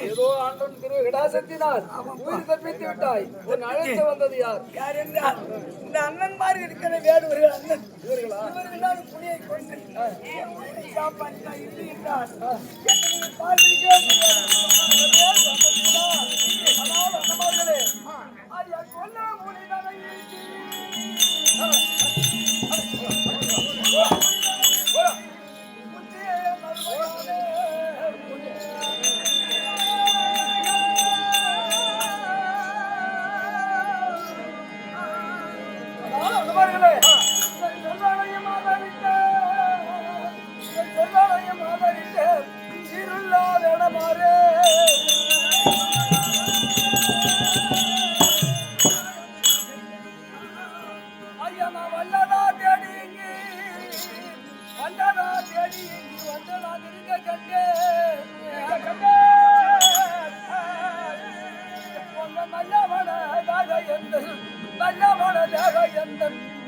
ஏதோ ஆண்டவன் திரு விடாசத்தினால் உயிர் தப்பித்து விட்டாய். உன் அழைத்து வந்தது யார்? யார் என்றால் இந்த அண்ணன் மாதிரி இருக்கிற வேடுவர்கள் அண்ணன் இவர்களால் புலியை கொண்டு காப்பாற்றா இல்லை என்றால்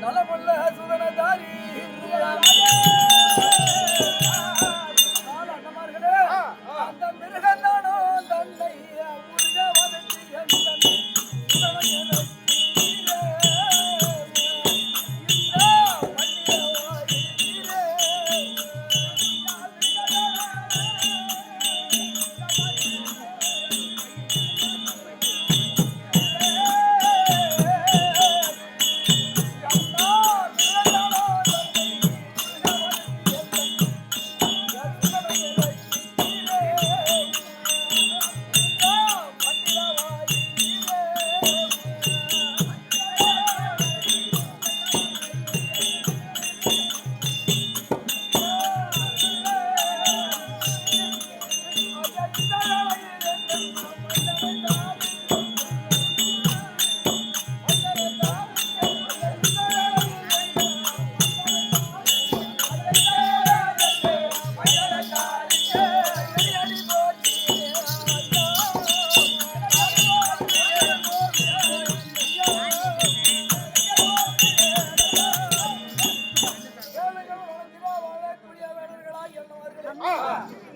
நலமுள்ள சுதனதாரி அந்த மிருகந்தானோ தன்னை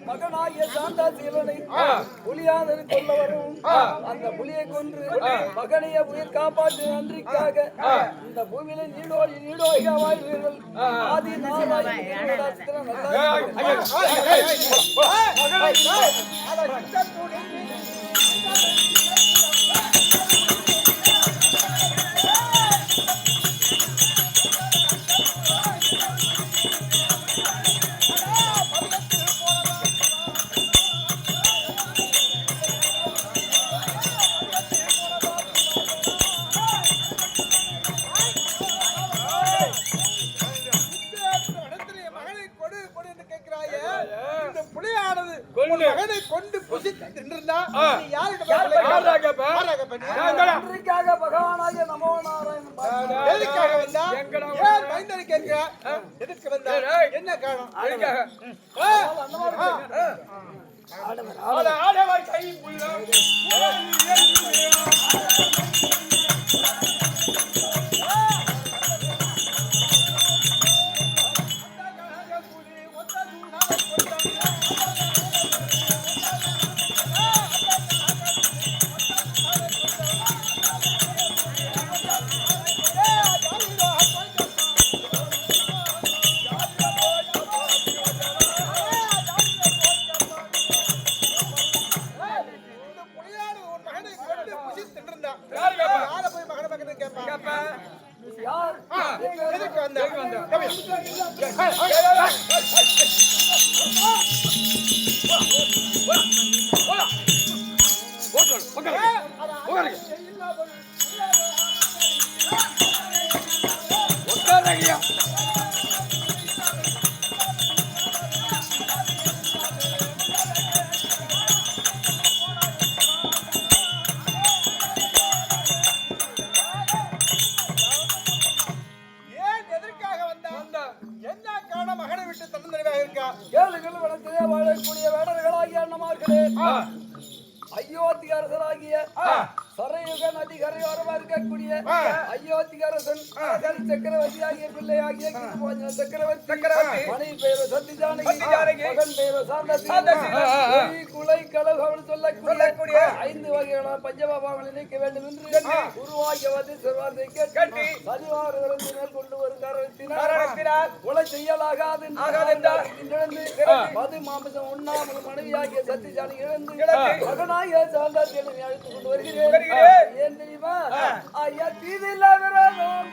மகனாகிய சாந்தா சீலனை புலியாதனை கொல்ல வரும். அந்த புலியை கொன்று மகனைய உயிர் காப்பாற்று நன்றிக்காக இந்த பூமியில நீடோக வாழ்வீர்கள். ஆதி மகனை கொண்டு புசித்திருந்தா பகவானாகிய நமோ நாராயணன் எதுக்காக வந்தா? ஏன் மைந்தனை கேட்கிற? எதுக்கு வந்தா? என்ன காரணம்? ஆடவர் கை புள்ள சரையுக நதி கரையோரமா இருக்கக்கூடிய அயோத்தியரசன் சக்கரவர்த்தி ஆகிய பிள்ளை ஆகிய சக்கரவர்த்தி மனைவி பெயர் சத்தி ஜானகி மகன் பெயர் சாந்தசி குலை கலகம் சொல்லக்கூடிய 5 வகையான பஞ்சபாபாவை நீக்க வேண்டும் என்று உருவாக்கியவது சிறுவார்த்தை கேட்டு சதிவாரர்களுக்கு மேல் கொண்டு வரும் காரணத்தினால் கொலை செய்யலாகாது மது மாமிசம் உண்ணாமல் மனைவியாகிய சத்தி ஜானகி இழந்து மகனாகிய சாந்தாசி அழைத்துக் கொண்டு வருகிறேன். ஏன் தெரியுமா? ஐயா தீதில்ல விரோதம்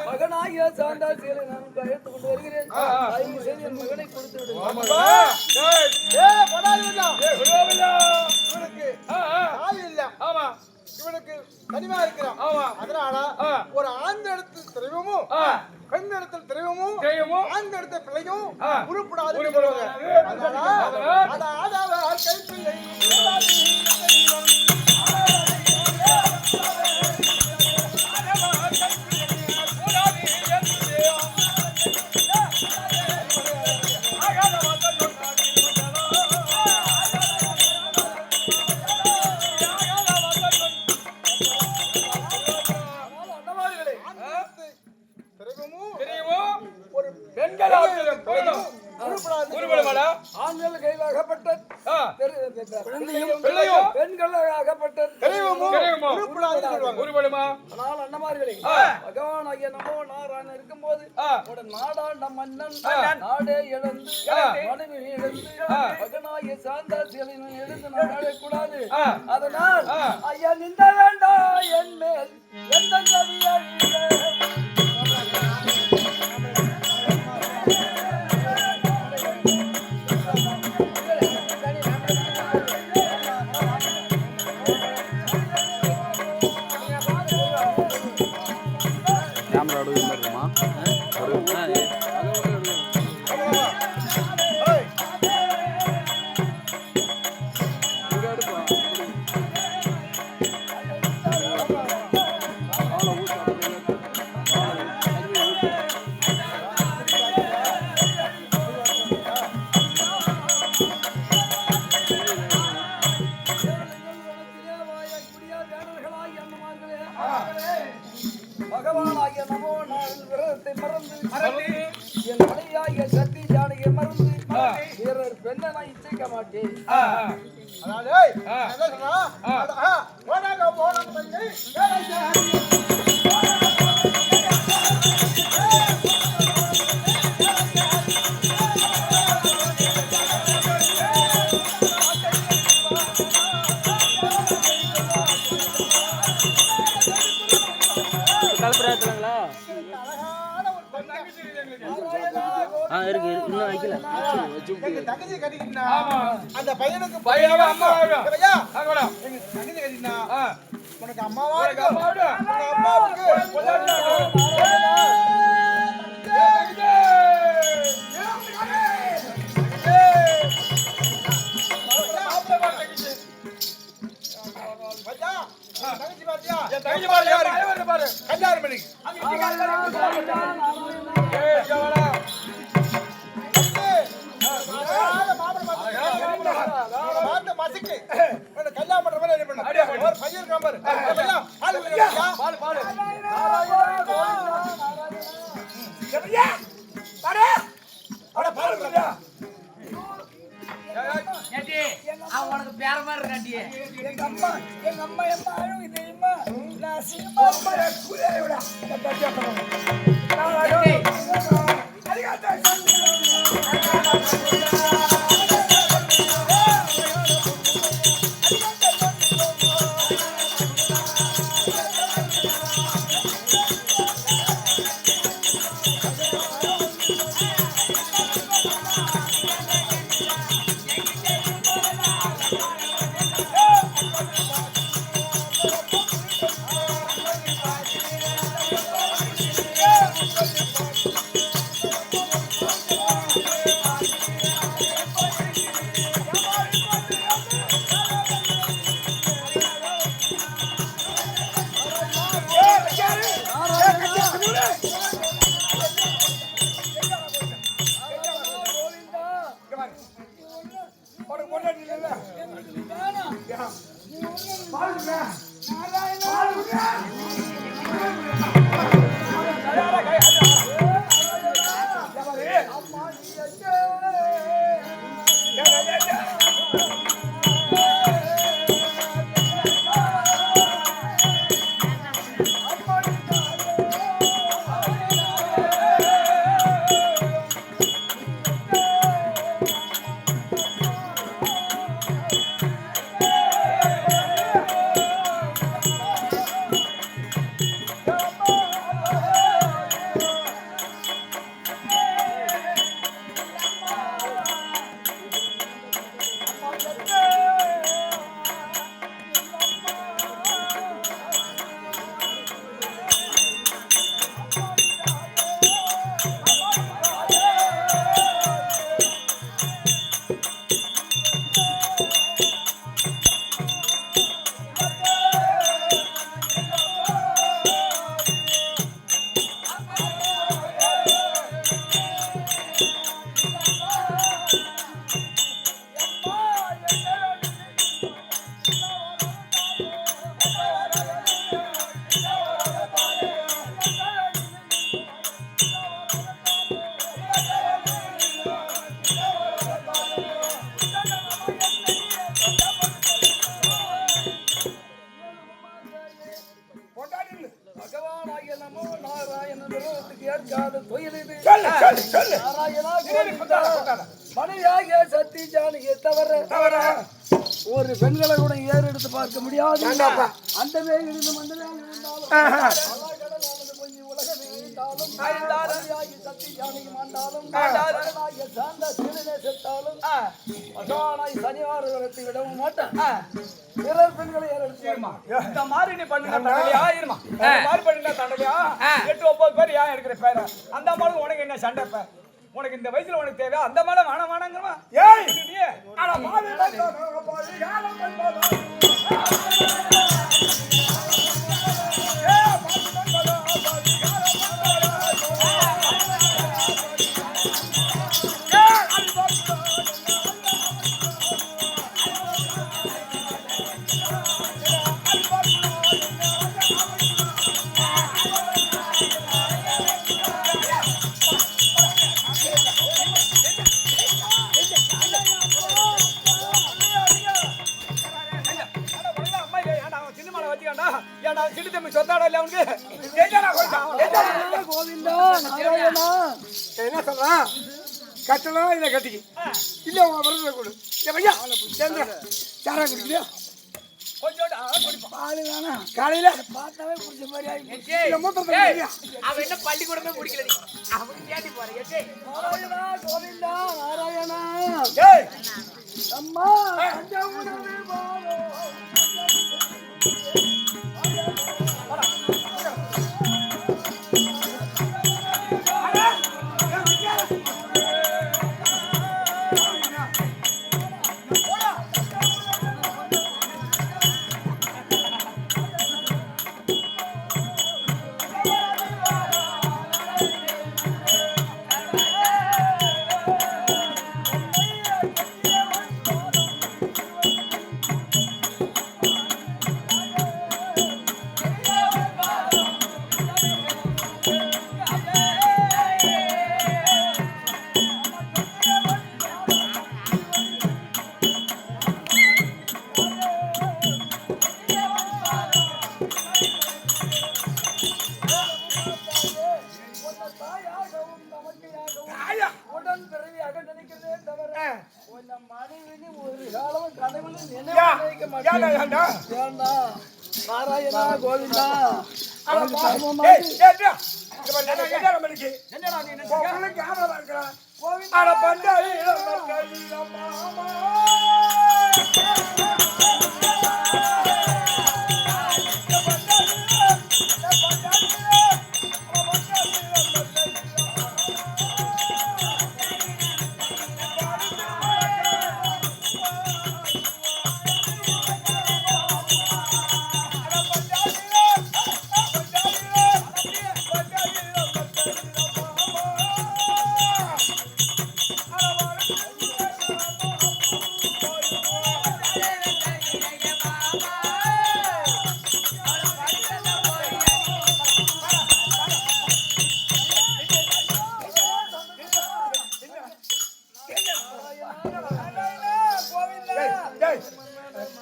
மகனாகிய சாந்தாசியை நான் அழைத்துக் கொண்டு வருகிறேன். என் மகனை கொடுத்து விடுங்க. இவனுக்கு தனிமா இருக்கிறான். அதனால ஒரு ஆண் இடத்து திரவமும் பெண் இடத்தில் திரவமும் ஆண் இடத்த பிள்ளையும் உருப்படாது. ஆண்கள் கையில் அகப்பட்ட பெண்கள் அகப்பட்ட ஆனால் அண்ணமார்களே பகவான் ஆகிய நமோ நாராயணன் இருக்கும்போது நாடாண்ட மன்னன் நாடே இழந்து மனைவி இழந்து மகனாகிய சாந்தாசிகளை எழுந்து நான் வாழக்கூடாது. அதனால் ஐயா நின்ற வேண்டாம் என் மேல் எந்த பகவானாகிய நமோ நாள் விரதத்தை மறந்து என் மனைவியாகிய சத்தி ஜானகியை மறந்து வேறொரு பெண்ணை நான் இச்சைக்க மாட்டேன். அந்த பையனுக்கு உனக்கு அம்மாவா அம்மாவுக்கு தங்கச்சி பாரு கல்யாணம் பண்ணி பாடு பாடு உனக்கு பேர மாதிரி இருக்காண்டி எங்க அம்மா என்ன அழுகு தெரியுமா? நான் சினிமா பகவானாகிய நமோ நாராயணன் ஏற்காத தொழில் இது. நாராயணா கோவிந்தா. மனைவியாகிய சத்தி ஜானகியை தவிர ஒரு பெண்களை கூட ஏறெடுத்து பார்க்க முடியாது. அந்த வேகிருந்து மண்டலம் இருந்தாலும் உலகமே இருந்தாலும் சத்தி ஜானகி மாண்டாலும் சார்ந்த சிறுநே செத்தாலும் பகவானாய் சனிவாரத்தை விடவும் மாட்டேன். பிறர் பெண்களை ஏறெடுத்து இந்த மாதிரி நீ பண்ணுங்க தண்டலையா இருமா மாதிரி பண்ணுங்க தண்டலையா 8-9 பேர் ஏன் இருக்கிற பேர அந்த மாதிரி உனக்கு என்ன சண்டை இப்ப உனக்கு இந்த வயசுல உனக்கு தேவை அந்த மாதிரி வேணாங்கிறமா ஏய் ஆனா பாவி என்ன சொல்றான் கட்டணும் இதை கட்டிக்கு இல்ல உங்க வரல கொடு ஐயா சாரா குடிக்கிறியா காலையில பார்த்தாவே குடிச்ச மாதிரி அவன் என்ன பள்ளிக்கூடமே குடிக்கல அவன் கேட்டு போறேன் நாராயணா கோவிந்தா நாராயணா அம்மா நினைவு வைக்க மாட்டேன். ஏண்டா நாராயணா கோவிந்தா அவனுக்கு தர்மமா என்னடா நீ நினைச்ச அட பண்டாரி மாமா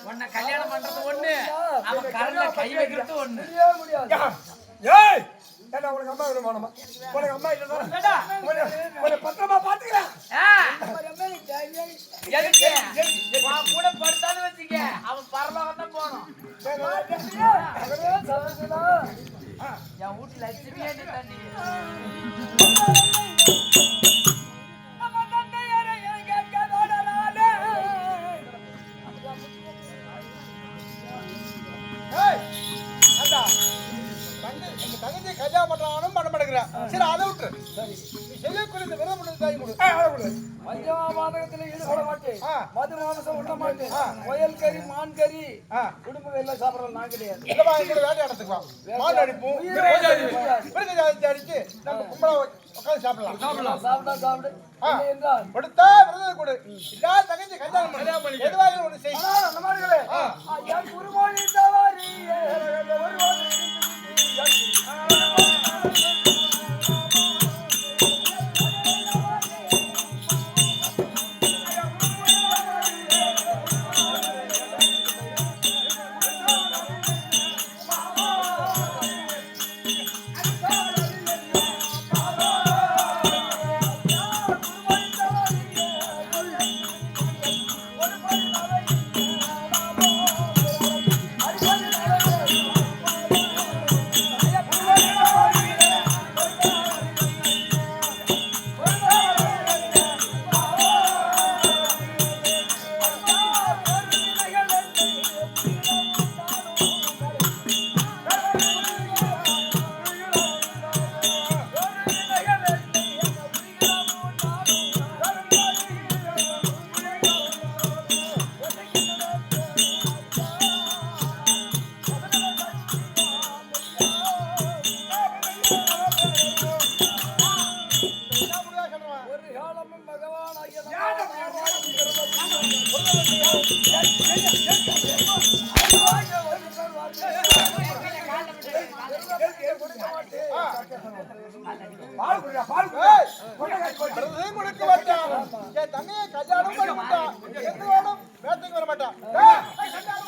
உன்னை கல்யாணம் பண்றது ஒண்ணு, அவன் கரண்ட்ல கை வைக்கிறது ஒண்ணு. முடியாது. ஏய் என்ன உனக்கு அம்மா வேணுமானமா உனக்கு அம்மா இல்லடா உன்னை பத்திரமா பாத்துக்கிறேன் எதுக்கு? உன் கூட படுத்தாலும் வச்சுக்க, அவன் பரலோகம் தான் போகணும். என் வீட்டுல லட்சுமியே நீ தண்ணி. தங்கச்சி கல்யாணம் பண்றானும் பண்ண மாட்டேங்கிறேன் சரி அதை விட்டு சொல்லி இந்த விரதம் பண்ணி தாய் கொடு பஞ்சமாபாதகத்தில் ஈடுபட மாட்டேன். மது மாமிசம் உண்ண மாட்டேன். முயல் கறி, மான் கறி, குடும்ப வெளில சாப்பிடறது நான் கிடையாது. இல்லப்பா எங்க வேட்டை நடத்துக்குவோம் மாடு அடிப்போம் மிருக அடிச்சு நம்ம கும்பலா உட்காந்து சாப்பிடலாம் சாப்பிடு. இல்லை என்றால் கொடுத்தா விரதம் கொடு இல்ல தங்கச்சி கல்யாணம் பண்ணி எதுவாக ஒண்ணு செய் நம்மளே என் குருமொழி தவறியே தங்கையை கல்யாணம் பண்ண மாட்டான் எந்த வேணும் வேட்டைக்கு வர மாட்டான்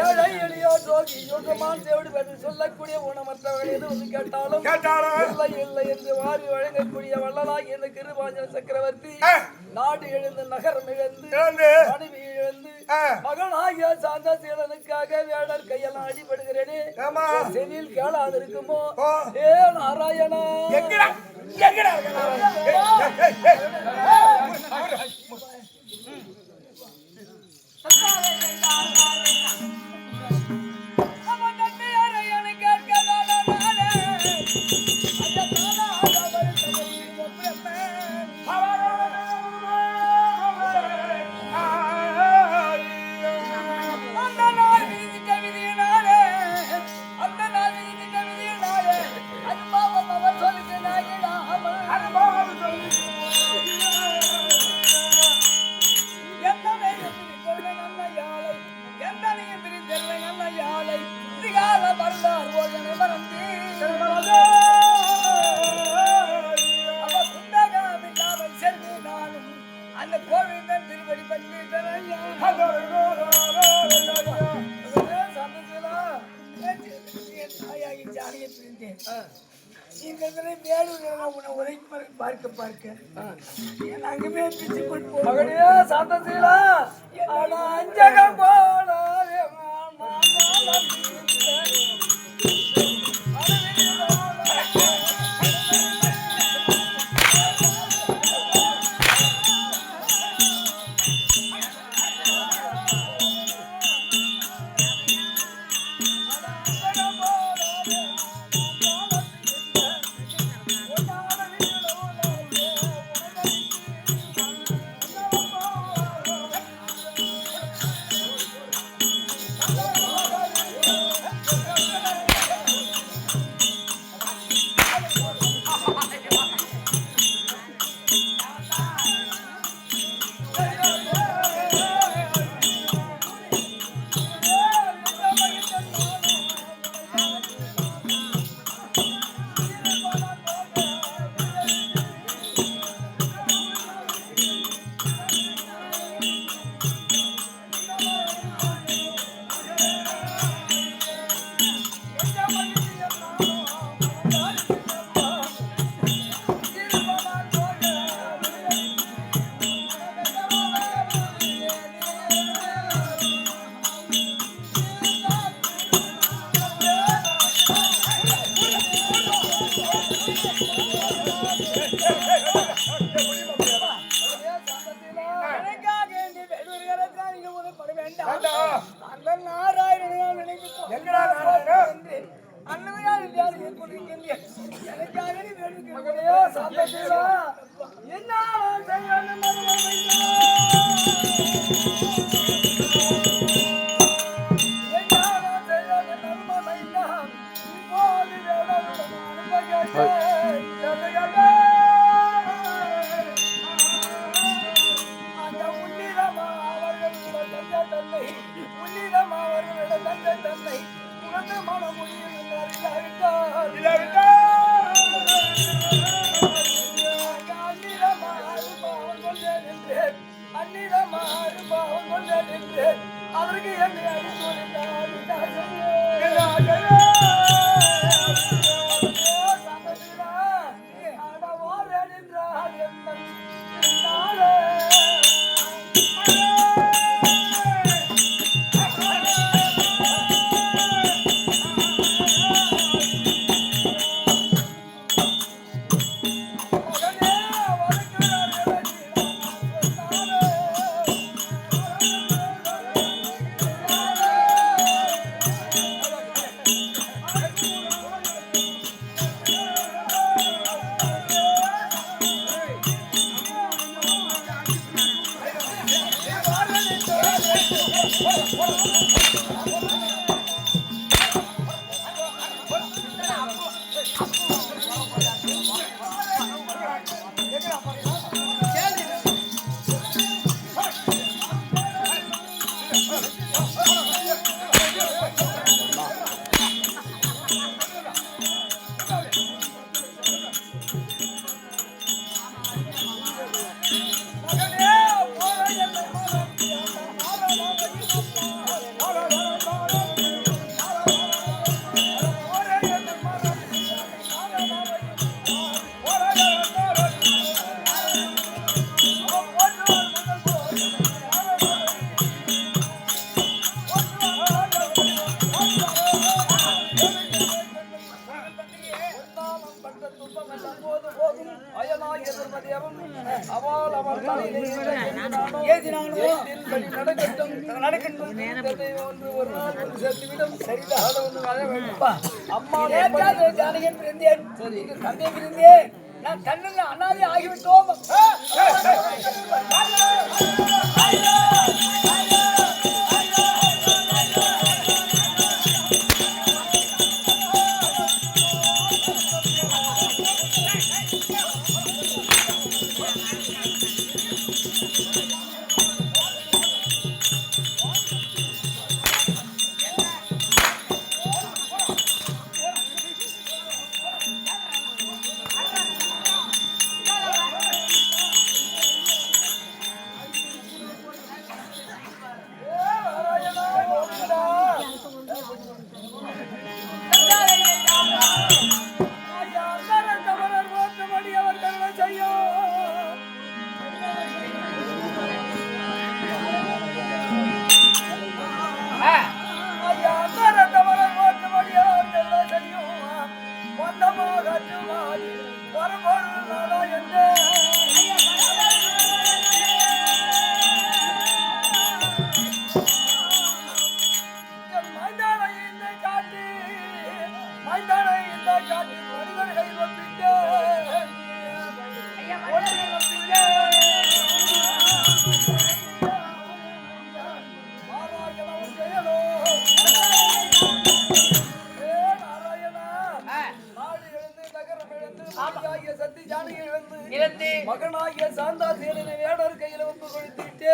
ஏழை எளியோர் ரோகி யோகமான் தேவடி பதில் சொல்லக்கூடிய ஊனமற்றவர்கள் எது வந்து கேட்டாலும் இல்லை இல்லை என்று வாரி வழங்கக்கூடிய வள்ளலாகி இந்த கிருபாஞ்சன சக்கரவர்த்தி நாடு எழுந்து நகரம் இழந்து மனைவி இழந்து மகனாகிய சாந்த சீலனுக்காக வேடர் கையெல்லாம் அடிபடுகிறேனே செவியில் கேளாது இருக்குமோ ஏ நாராயணா அந்த கோவில் தான் திருப்படி பண்ணி சாந்தசீலா அஞ்சகம் போல அவருக்கு என்ன நான் கண்ணில் அனாதை ஆகிவிட்டோம். மகனாகிய சாந்தாசீலனை வேடர் கையில ஒப்பு கொடுத்துட்டு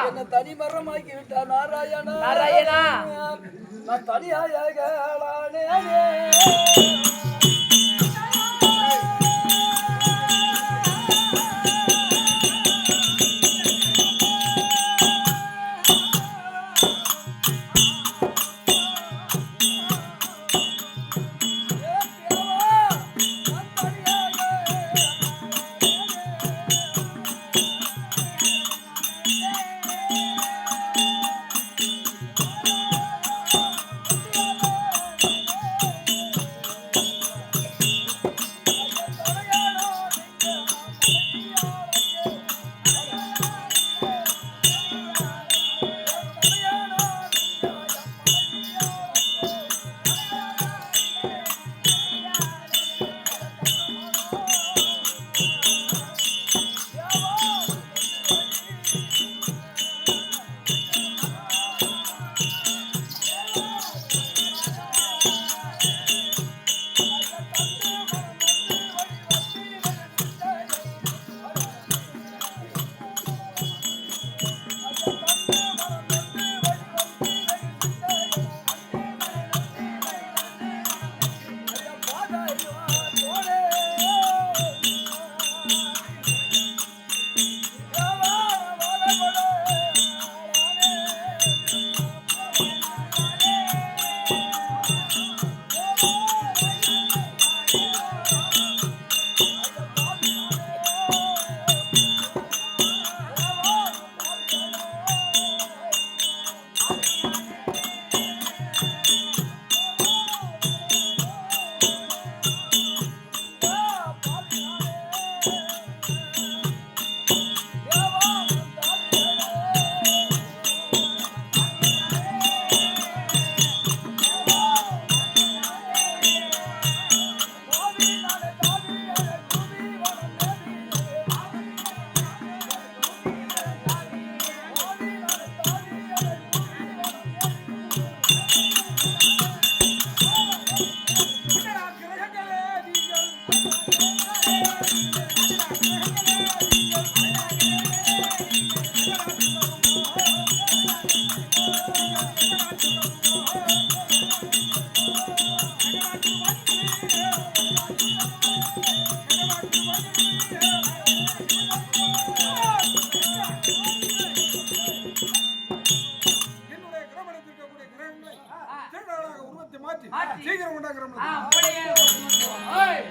என்ன தனி மரமாக்கி விட்டார் நாராயணா. நாராயணா நான் தனியாக சீக்கிரம் கொண்டாக்குறோம். அப்படியே ஓய்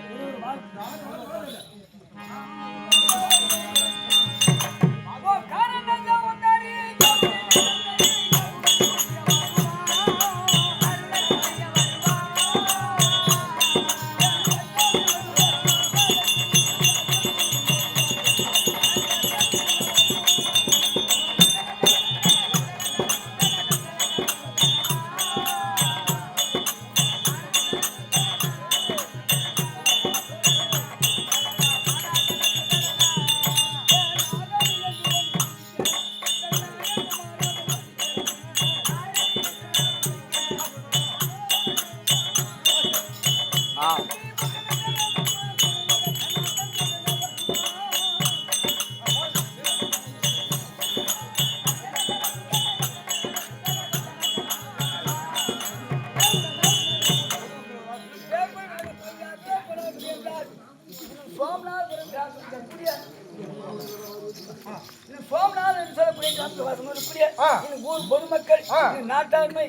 ஓ காரணங்க வந்தாரி சோமநாதன் சொல்லக்கூடிய காரணம் ஊர் பொதுமக்கள் நாட்டாண்மை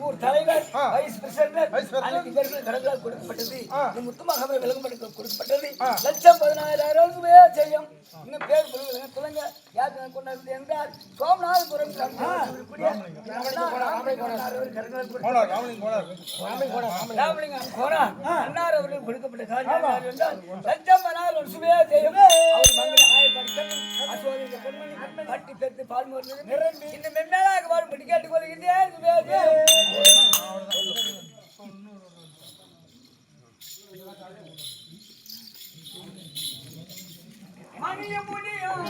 ஊர் தலைவர் வைஸ் பிரசிடென்ட் கடவுளால் கொடுக்கப்பட்டது முத்துமாக விளம்பரம் கொடுக்கப்பட்டது 1,14,000 செய்யும் இன்னும் பேர் சொல்லுங்க யாருக்கு கொண்டாடுறது என்றால் சோமநாதபுரம் அன்னார் அவர்கள் கொடுக்கப்பட்ட காரியம் என்றால் 1,14,000 செய்யும் பட்டி பெற்று பால் இந்த மென்மேலாக வாழும்படி கேட்டுக்கொள்கின்றேன். மணிய முடியும்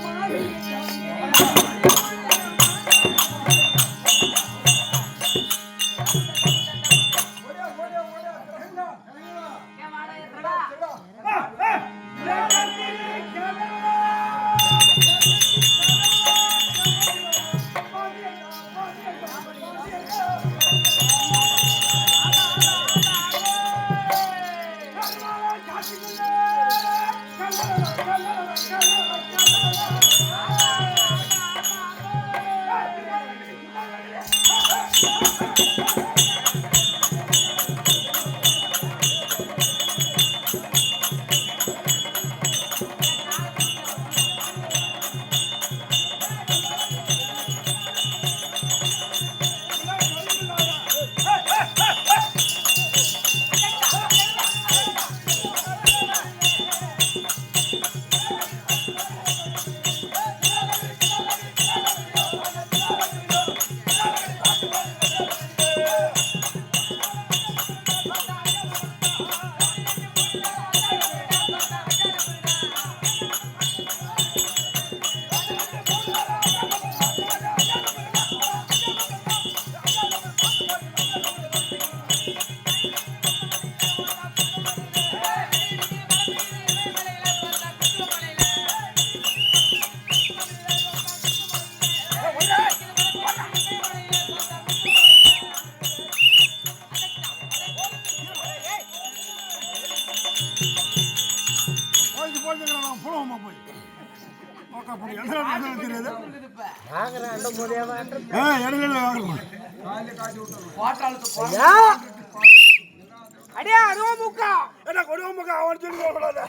அடே அருவமுக்கா என்ன கொடுவமுக்கா அவன் சொல்லி போடாத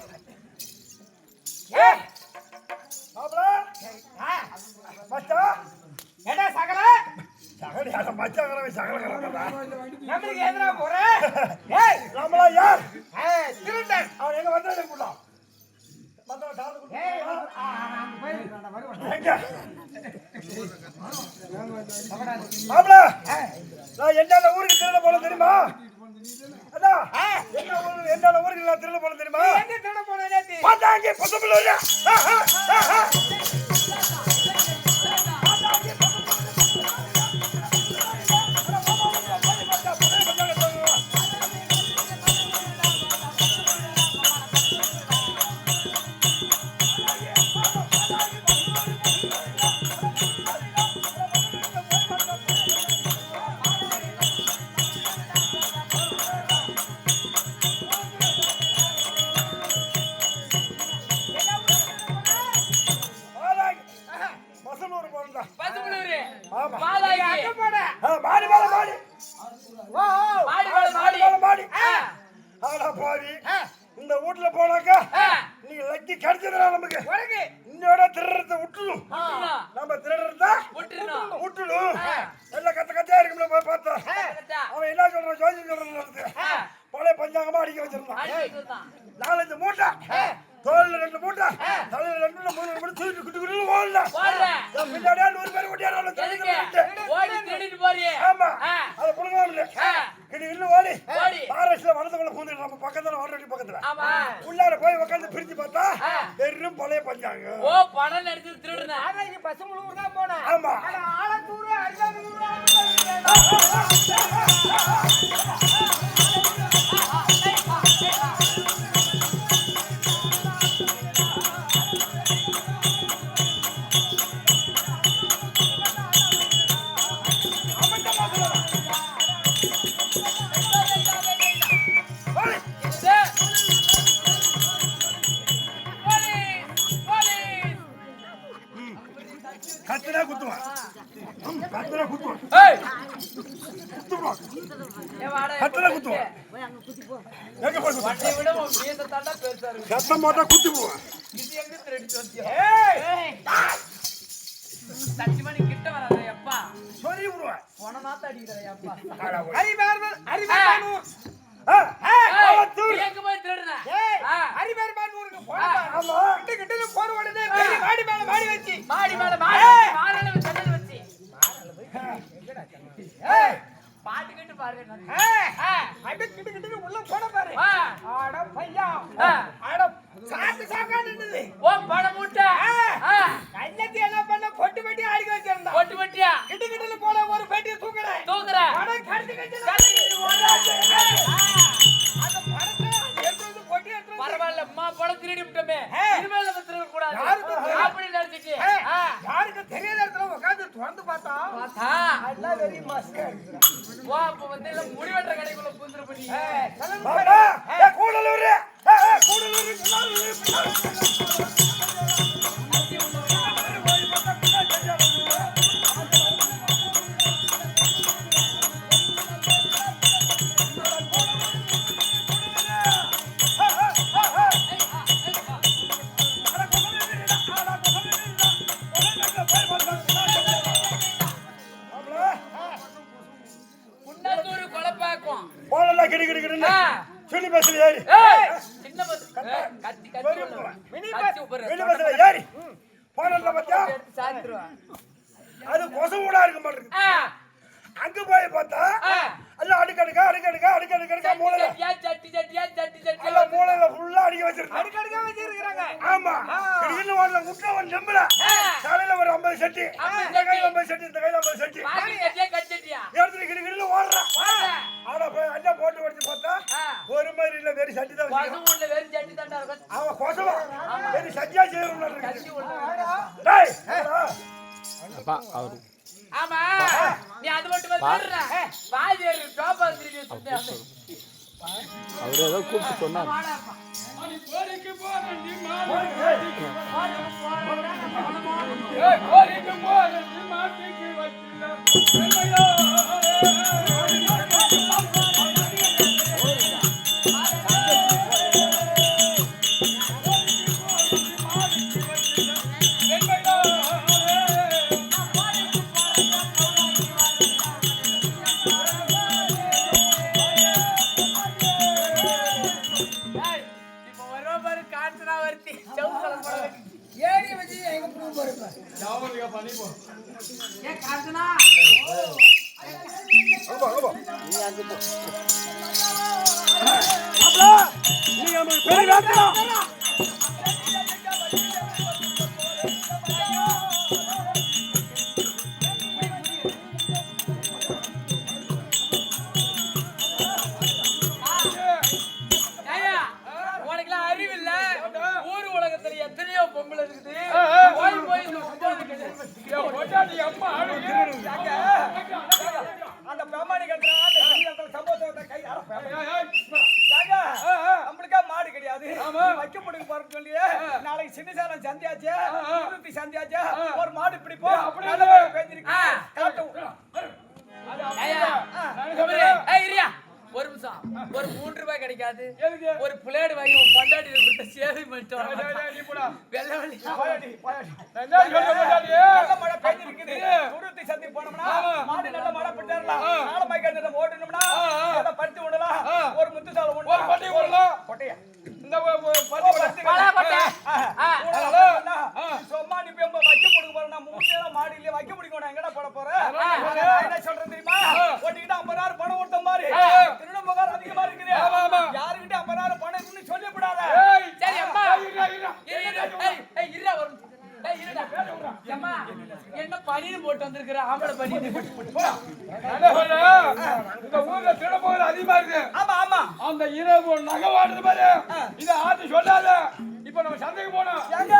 மச்சா என்ன சகல சகல யார மச்சாங்கற சகல கறடா நமக்கு எதுனா போற ஏய் நம்மள யார் திருடன் அவன் எங்க வந்தானே புள்ள மத்தவ டாது ஏய் நான் போயிடுறேன் வருவேன் மாப்ள நான் என்னடா ஊருக்கு திருட போல தெரியுமா அதான் என்னடா ஊருக்கு நான் திருட போல தெரியுமா எங்க திருட போல நேத்தி பாத்தாங்க பசங்களோட மாடி திருடுறத விட்டுணும். விட்டுறணும். நம்ம திருடுறத விட்டுறணும். விட்டுணும். எல்லாம் கத்தையா இருக்கும்ல போய் பார்த்தா. கத்தா. அவன் என்ன சொல்றான் ஜோதி சொல்றான். பழைய பஞ்சாங்கமா அடிக்க வச்சிருந்தான். அடிச்சுதான். 4-5 மூட்டை. தோல்ல 2 மூட்டை. தலையில 2 3 மூட்டை தூக்கி குட்டி குட்டி ஓடல. ஓடுற. பின்னாடியே 100 பேர் ஓடியாரால எதுக்கு? ஓடி திருடிட்டு போறியே. ஆமா. அத புடுங்கல. கிடி இல்ல ஓடி. ஓடி. பாரஸ்ல வனத்துக்குள்ள பூந்துட்டு நம்ம பக்கத்துல ஆல்ரெடி பக்கத்துல. ஆமா. உள்ளார போய் உட்கார்ந்து பிரிச்சு பார்த்தா வெறும் பழைய பஞ்சாங்க. ஓ பணம் எடுத்து திருடுன. ஆனா இங்க பசங்களூர் தான் போனா. ஆமா. ஆனா ஆலத்தூர் அரிசாதூர் கத்துனா குத்துவான். கத்துனா குத்துவான். ஏய் குத்துவான். ஏ வாடா. கத்துனா குத்துவான். எங்க போய் குத்துவான். வண்டி விட உன் வீச தாண்டா பெருசா இருக்கு. கத்த மாட்டா குத்தி போவான். இது எங்க திருடிட்டு வந்தியா? ஏய் சத்தியமா நீ கிட்ட வராத அப்பா. சொல்லி விடுவான். போன மாத்த அடிக்குறா அப்பா. அரிபேர்மன் ஆலத்தூர். எங்க போய் திருடுன? அரிபேர்மன் ஊருக்கு போனா. ஆமா. கிட்ட போற உடனே மாடி மேல மாடி வச்சி. மாடி மேல மாடி மாறல ஜன்னல் வச்சி. பாட்டு கேட்டு பாருங்க. அடி கிட்ட உள்ள போன பாரு. ஆட பையா. ஆட சாத்து சாக்கானது. ஓ பண மூட்டை. கண்ணத்தி என்ன பண்ண பொட்டி பொட்டி ஆடி வச்சிருந்தா. ஒட்டு வட்டியா? கிட்ட போல ஒரு பெட்டியை தூக்குறேன். தூக்குற. பணம் கடிச்சு அந்த பணத்தை எடுத்து பொட்டி எடுத்து பரவாயில்ல அம்மா பணம் திருடி விட்டோமே. இனிமேல் நம்ம திருட கூடாது. யாருக்கு அப்படி நினைச்சிட்டு. யாருக்கு தெரியாத இடத்துல உட்கார்ந்து திறந்து பார்த்தா பார்த்தா எல்லாம் வெரி மஸ்கா இருக்கு. வா அப்ப வந்து எல்லாம் முடிவெட்டுற கடைக்குள்ள புந்துற பண்ணி. பாப்பா ஏ கூடலூர். கூடலூர் குன்னத்தூர் கொலைப்பாக்கும். போனல கிடி கிடி கிடி. சுனி பஸ்ல ஏறி. ஏய் சின்ன பஸ். கத்தி கத்தி. Mini bus உபர. சுனி பஸ்ல ஏறி. போனல பத்தியா? எடுத்து சாத்துறா. அது கொசவுடா இருக்க மாட்டேங்குது. அங்க போய் பார்த்தா அல்ல அடுக்கடுக்கா மூளைல சட்டி அல்ல மூளைல ஃபுல்லா அடிக்க வச்சிருக்காங்க. அடுக்கடுக்கா வச்சிருக்காங்க. ஆமா. கிடின்னு ஓடல முட்டவன் நம்பல. தலையில ஒரு 50 சட்டி. இந்த கையில 50 சட்டி, இந்த கையில 50 சட்டி. பாக்கி கட்டியா கட்டியா. எடுத்து கிடின்னு ஓடுறான். ஆனா போய் அண்ணா போட்டு வச்சு பார்த்தா ஒரு மாதிரி இல்ல வெறி சட்டி தான் பசு வச்சிருக்கான். உள்ள வெறும் சட்டி தாண்டா இருக்கு. அவன் கொசவா வெறி சட்டியா செய்யறவன இருக்கு. கட்டி உள்ள. டேய் அப்பா அவரு ஆமா நீ அது மட்டும் சொல்ற. பாதி டாப் ஆகிட்டு சுத்தே. அவரு ஏதோ கூப்பிட்டு சொன்னார். கோரிக்கை போறேன் நீ மாடு. ஏய் கோரிக்கை போறேன் நீ மாட்டுக்கு வச்சில. வெண்மையா ஏடி வச்சு எங்க ப்ரூவ் போறப்ப. யாவரியா பண்ணி போ. ஏ காஞ்சனா. அப்பா நீ நம்ம பெரிய வேட்டா. ஏயா உனக்குலாம் அறிவு இல்ல. ஊர் உலகத்துல எத்தனையோ பொம்பளை இருக்குது. போய் போய் இந்த பொட்டாடி அம்மா ஆளுங்க. அந்த பெமானி கட்டற அந்த கிரியாத்தல சம்போதத்தை கை அரப்ப. யாங்க நம்மளுக்கா மாடு கிடையாது. ஆமா. வைக்க முடியும் பாரு சொல்லியே. நாளைக்கு சின்னசாலம் சந்தியாச்சு. இருபத்தி சந்தியாச்சு. ஒரு மாடு பிடிப்போ. அப்படி நல்ல இல்ல. பேஞ்சிருக்கு. காட்டு. ஏயா ஏய் இரியா ஒரு நிமிஷம் நிமிஷம் ஒரு 3 ரூபாய் கிடைக்காது எதுக்கு? ஒரு பிளேடு வாங்கி உன் பொண்டாட்டி கிட்ட சேவை பண்ணிட்டு டேய், வர டேய், நீ போடா. வெள்ளை வெள்ளை போயாடி, போயாடி. நான் என்ன சொல்றேன் போயாடி? நல்ல மழை பெய்ஞ்சிருக்குது. துருத்தி சந்தி போனோம்னா, மாடு நல்ல மழை பெய்ஞ்சிரலாம். நாளை மைக்கேட்டு நம்ம ஓட்டணும்னா, அதை பருத்தி விடலாம். ஒரு முத்து சாலை ஒண்ணு. ஒரு பட்டி விடலாம். கொட்டையா? இந்த பருத்தி பலா கொட்டை. சும்மா நீ போய் வைக்க போடுங்க பாரு. நான் மூட்டையெல்லாம் மாடு இல்லையே வைக்க முடியும். நான் எங்கடா போட போறேன்? நான் என்ன சொல்றேன் தெரியுமா? ஓட்டிக்கிட்டு 50,000 பணம் கொடுத்த மாதிரி திருட முகார் அதிகமா இருக்குது. யாருக்கிட்ட 50,000 பணம் இருக்குன்னு சொல்லக்கூடாத. சரி அம்மா இருடா ஒரு அம்மா என்ன பனின்னு போட்டு வந்திருக்கிற ஆம்பளை பனின்னு இந்த ஊர்ல திருட முகார் அதிகமா இருக்கு. ஆமா ஆமா. அந்த இரவு நகை வாடுது பாரு. இத ஆத்து சொல்லாத. இப்ப நம்ம சந்தைக்கு போனோம். எங்க?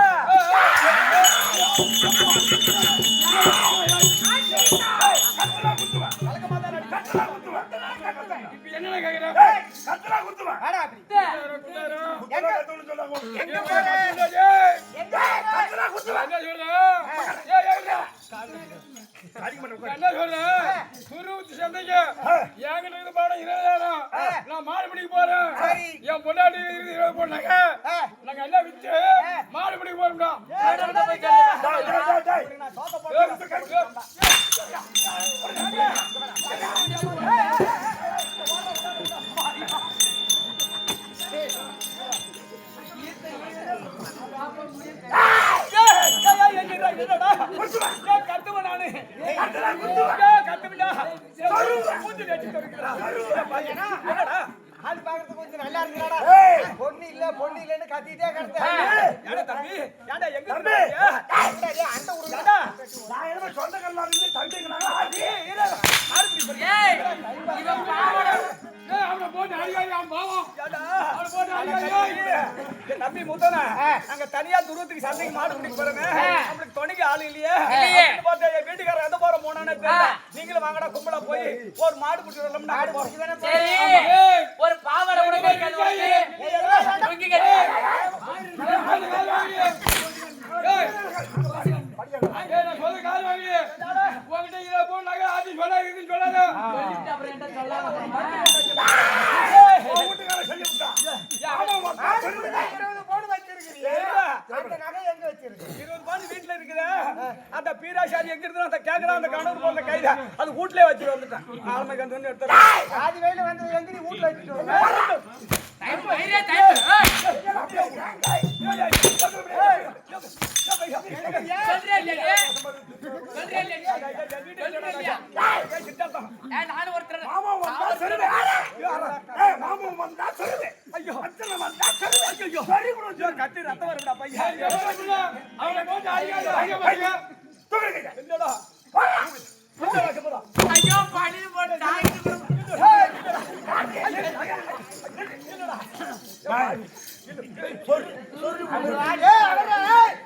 என்ன கேக்குற? கத்தரா குத்துவா. வாடா அப்படி. எங்க கத்துன்னு சொல்லாங்க. எங்க போற? எங்க கத்தரா குத்துவா. என்ன சொல்ற? ஏய் அடிக்க மாட்டேன். என்ன சொல்ற? குருவுத்தி சந்தைக்கு என்கிட்ட இருந்து பாடம் 20,000. நான் மாடு பிடிக்க போறேன். சரி. என் பொண்டாட்டி 20 போனாங்க. நாங்க எல்லாம் வித்து மாடு பிடிக்க போறோம்டா. நான் சோத்த போட்டு பொண்ணு இல்லன்னு கத்திட்டே தம்பி முத்தன அங்க தனியா துருவத்துக்கு சந்தைக்கு மாடு பிடிக்க போறேன். நம்மளுக்கு துணைக்கு ஆளு இல்லையே. வீட்டுக்காரர் எந்த போற போனானே தெரியல. நீங்களும் வாங்கடா கும்பலா போய் ஒரு மாடு பிடிச்சி வரலாம். ஒரு பாவாடை உடனே கழுவாங்க லுங்கி கட்டி அப்புறம் என்ன சொல்லாம வீட்டுல இருக்குது. அந்த பீராசாரி எங்க இருந்து அந்த கேக்குறான் அந்த கணவர் போல கைதா அது வீட்லயே வச்சு வந்துட்டான். ஆளுமை கந்து எடுத்து ஆதி வேலை வந்து எங்க நீ வீட்ல வச்சிட்டு டைம் வைரே டைம் சொல்றே இல்லையே சொல்றே இல்லையா நான் ஒருத்தர் மாமா வந்தா சொல்லுவே. ஏய் மாமா வந்தா சொல்லுவே. ஐயோ அத்தனை வந்தா சொல்லுவே. ஐயோ சரி ப்ரோ கட்டி ரத்தம் வரும்டா பையன். அவனை போட்டு அடிக்காத. தூக்குங்க. என்னடா ஐயோ பனி போட்டு தாங்கிட்டு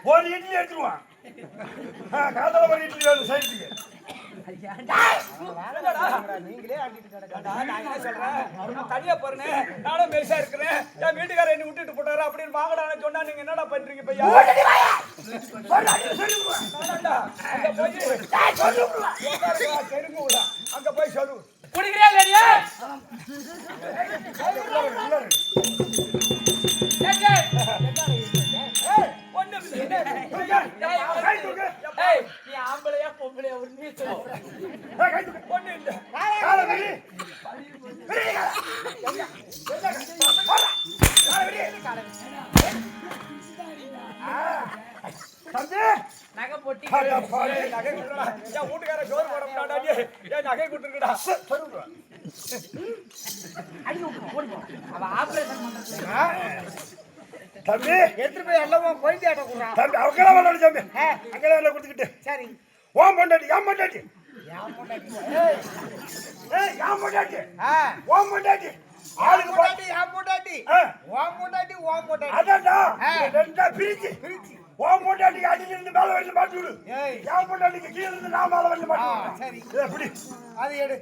ஒரு இட்லி எடுத்துருவான். காதல ஒரு இட்லி வேணும் சைடுக்கு. நீங்களே ஆட்டிட்டு கிடக்கா. நான் என்ன சொல்றேன்? தனியா போறேனே நானும் மெலிசா இருக்கிறேன். என் வீட்டுக்காரர் என்ன விட்டுட்டு போட்டாரு அப்படின்னு வாங்கடான்னு சொன்னா நீங்க என்னடா பண்றீங்க பையா? அங்க போய் சொல்லு. குடிக்கிறே இல்லையா ஏய் நீ ஆம்பளையா பொம்பளையா உண்மையை சொல்லு. ஒண்ணு இல்ல. நகை போட்டி நகை கொடுடா. என் வீட்டுக்கார சோறு போட மாட்டாடி. என் நகை கொடுத்துருக்கடா. அவ ஆபரேஷன் பண்றது தம்பி எடுத்து போய் எல்லாம் போயிட்டு ஆட்ட குடுறா. தம்பி அவங்கள வரணும் தம்பி. அங்கல எல்லாம் கொடுத்துக்கிட்டு. சரி. ஓம் பொண்டாட்டி ஏன் பொண்டாட்டி? ஏய் ஏன் பொண்டாட்டி? ஓம் பொண்டாட்டி. ஆளுக்கு பொண்டாட்டி யாம் பொண்டாட்டி. ஓம் பொண்டாட்டி ஓம் பொண்டாட்டி. அடடா ரெண்டா பிரிச்சு ஓம் பொண்டாட்டி அடியில இருந்து மேல வந்து மாட்டி விடு. ஏன் பொண்டாட்டிக்கு கீழ இருந்து நான் மேல வந்து மாட்டி விடு. சரி. இத பிடி. அது எடு.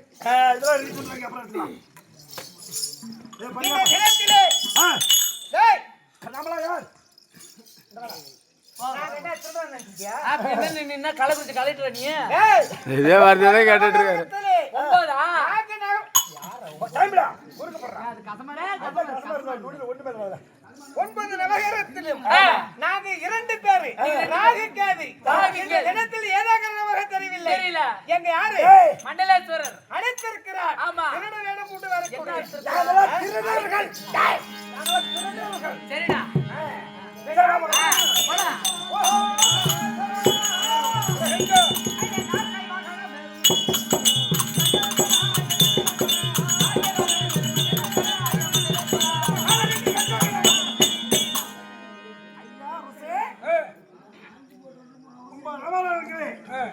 இதெல்லாம் ரீட் பண்ணுங்க அப்புறம் எடுத்துக்கலாம். ஏய் பையா. கிணத்திலே. டேய் நம்மளா யார்? நான் என்ன சொல்றேன் நினைச்சியா? என்ன நின்னா கலக்குறிச்சி கலெக்டர் நீ இதே வார்த்தையை கேட்டுட்டு இருக்காரு. ஒன்பதா டைம்டா ஊருக்கு போற 9 நவகிரகத்திலும் நாங்க 2 பேரு ராகு கேது இந்த இடத்தில் ஏதாக நமக்கு தெரியவில்லை தெரியல. எங்க யாரு மண்டலேஸ்வரர் அழைத்திருக்கிறார் ஆமா. என்னோட வேடம் போட்டு வரக்கூடிய திருடர்கள் சரிடா போடா.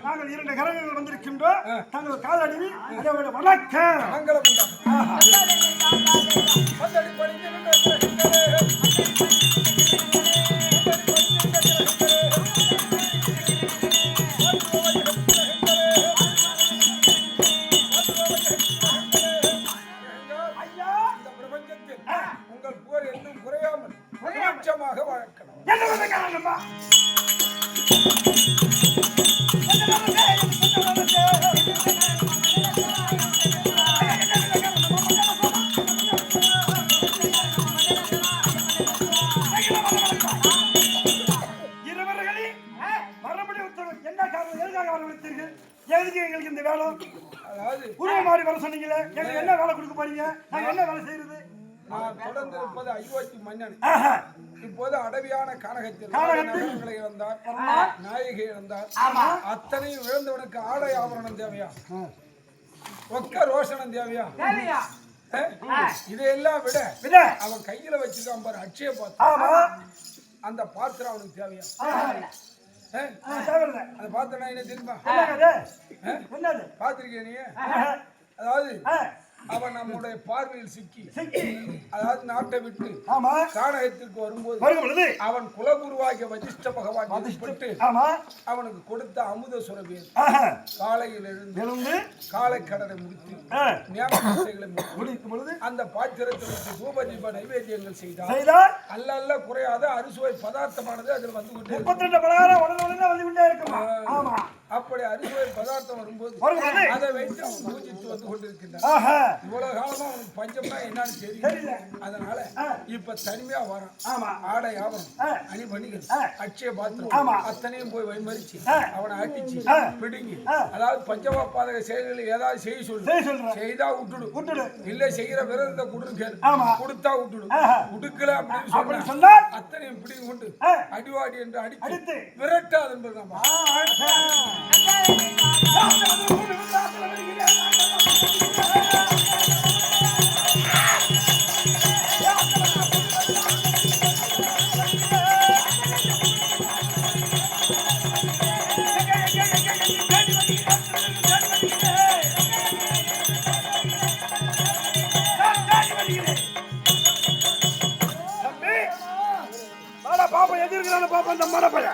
நாங்கள் 2 கரங்கள் வந்திருக்கின்றோம் தங்கள் காலடியில் அதோட வணக்கம் மங்களம் பந்தடி படிக்க உங்கள் புகழ் என்றும் குறையாமல் உச்சமாக வழங்கணும். என்ன காரணமா இருவர்களே மறுபடியும் உத்தரவு என்ன காரணம் எதுக்காக வரவழைத்தீர்கள் எதுக்கு எங்களுக்கு இந்த வேலை அதாவது உருவம் மாறி வர சொன்னீங்களே எங்களுக்கு என்ன வேலை கொடுக்க போறீங்க நாங்க என்ன வேலை செய்யறது நான் தொடர்ந்து இருப்பது அயோத்தி மன்னன் ஆஹா. இப்போது அடவியான கனகத்தில் கனகத்தில் நகரங்களை இழந்தார் நாயகி இழந்தார் அத்தனையும் இழந்தவனுக்கு ஆடை ஆபரணம் தேவையா ஒக்க ரோஷனம் தேவையா இதையெல்லாம் விட விட அவன் கையில வச்சிருக்கான் பாரு அட்சய ஆமா பாத்திரம் அந்த பாத்திரம் அவனுக்கு தேவையா தேவையில்லை. அந்த பாத்திரம் என்ன தெரியுமா என்னது? என்னது? பாத்திருக்கே நீ ஆஹா. அதாவது ஆ. அவன் நம்முடைய பார்வையில் சிக்கி சிக்கி. அதாவது நாட்டை விட்டு ஆமா கானகத்திற்கு வரும்போது வரும் பொழுது அவன் குலகுருவாகிய வசிஷ்ட பகவான் வசிஷ்டப்பட்டு ஆமா அவனுக்கு கொடுத்த அமுத சுரபியர் ஆஹா. காலையில் எழுந்து எழுந்து காலை கடனை முடித்து ஆ. நியமனங்களை முடிக்கும் பொழுது அந்த பாத்திரத்தை வச்சு தூபதீப நைவேத்தியங்கள் செய்தார் செய்தால் அல்ல அல்ல குறையாத அறுசுவை பதார்த்தமானது அதில் வந்து கொண்டே இருக்கும். 32 பலகாரம் உடனே வந்து கொண்டே இருக்குமா ஆமா அப்படி அறுசுவை பதார்த்தம் வரும்போது வரும்போது அதை வைத்து அவன் பூஜித்து வந்து கொண்டிருக்கின்றான் ஆஹா. இவ்வளவு காலமா அவனுக்கு பஞ்சம்னா என்னன்னு தெரியல. தெரியல அதனால இப்ப தனிமையா வரான் ஆமா. ஆடை ஆவணம் அணிபணிகள் அட்சய பாத்திரம் ஆமா. அத்தனையும் போய் வைமறிச்சு அவனை அடிச்சு ஆ. பிடுங்கி அதாவது பஞ்சமா பாதக செயல்களை ஏதாவது செய்ய செய்ய சொல்லு சொல்றேன். செய்தா விட்டுடு விட்டுடு. இல்ல செய்யற விரதத்தை கொடுன்னு கேளு ஆமா. கொடுத்தா விட்டுடு ஆஹா. கொடுக்கல அப்படின்னு அப்படி சொன்னா சொன்னால் அத்தனையும் பிடிங்கி கொண்டு ஆ. அடிவாடி என்று அடித்து. அடித்து விரட்டாது என்பது நம்ம பாப்பா எதிர்க்கிறான பாப்பா இந்த மடப்பைய